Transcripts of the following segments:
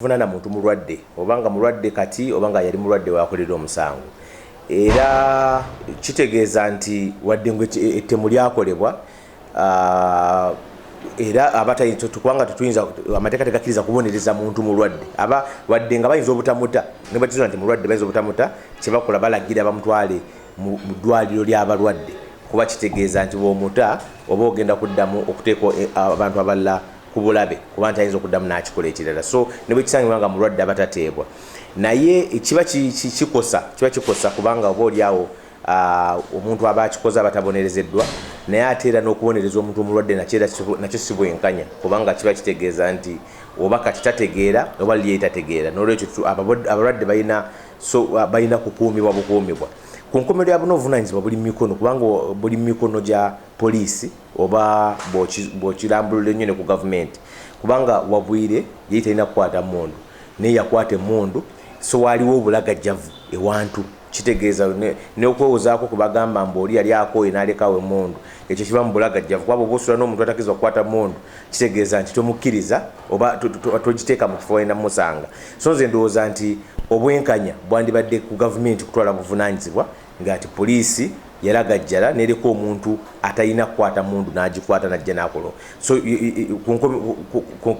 Vunana muntu mulwadde obanga mulwadde kati obanga yali mulwadde wakolera omusango era kitegeeza nti wadde ngwe ettemu lyakolebwa era abatayinza tukubanga tetuyinza amateeka tegakkiriza kubonereza muntu mulwadde aba wadde nga bayinza obutamuta ne bakizuula nti mulwadde bayinza obutamuta kyebakola balagira bamutwale mu ddwaliro ly'abalwadde kuba kitegeeza nti bw'omuta oba ogenda kuddamu okuteeka abantu abalala kubulabe kuba nti ayinza okuddamu n'akikola ekirala so ne bwe kisangibwa nga mulwadde abatateebwa naye kiba kikosa kubanga oba oliawo omuntu aba akikoze abatabonerezeddwa naye ate era n'okubonereza omuntu omulwadde nakyo si bwenkanya kubanga kiba kitegeeza nti oba kati tategeera oba liye tategeera n'olwekyo abalwadde balina kukuumibwa bukuumibwa ku nkomerero ya buno obuvunaanyizibwa buli mikono kubanga buli mikono gya poliisi oba bw'okirambulula ennyo ne ku gavumenti kubanga wabwire ye talina kukwata mmundu naye yakwata emmundu so waaliwo obulagajjavu ewantu kitegeeza n'okwewozaako kubagamba mbu oli yali akooye n'alekawo emmundu ekyo kiba mu bulagajjavu kuba bw'oba osula n'omuntu atakkiriza kukwata mmundu kitegeeza nti tomukkiriza oba togiteeka mu kifo walina musanga so nze ndowooza nti obwenkanya bwandibadde ku gavumenti kutwala buvunaanyizibwa ng'ati poliisi yalagajjala nereka omuntu atalina kukwata mundu n'agikwata najja n'akola so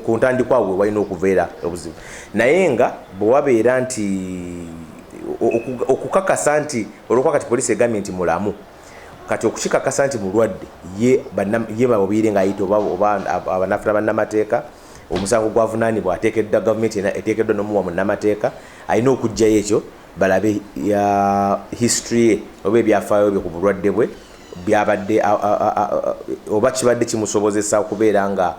ku ntandikwa we walina okubeera obuzibu naye nga bwe wabeera nti okukakasa nti olwokuba kati poliisi egambye nti mulamu kati okukikakasa nti mulwadde ye babubiire ng'ayita oba abanafuta bannamateeka omusango gwavunaanibwa ateekeddwa gavumenti eteekeddwa n'omuwa munnamateeka alina okugjayo ekyo balabe ya history ye oba ebyafaayo bye ku bulwadde bwe byabadde oba kibadde kimusobozesa okubeera nga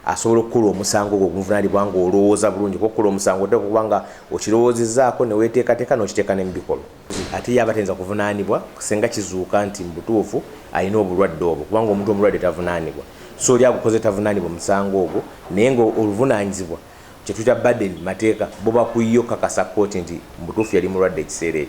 asobola okukola omusango gwo oguvunaanibwa nga olowooza bulungi okukola omusango oteeka okuba nga okirowoozezaako ne weeteekateeka n'okiteeka ne mu bikolwa ate ye aba tayinza kuvunaanibwa singa kizuuka nti mu butuufu alina obulwadde obwo kubanga omuntu omulwadde tavunaanibwa so oli agukoze tavunaanibwa omusango ogwo naye nga oluvunaanyizibwa kyetuyita burden mateeka bo bakuyiyo kakasa kooti nti mu butuufu yali mulwadde ekiseera ekyo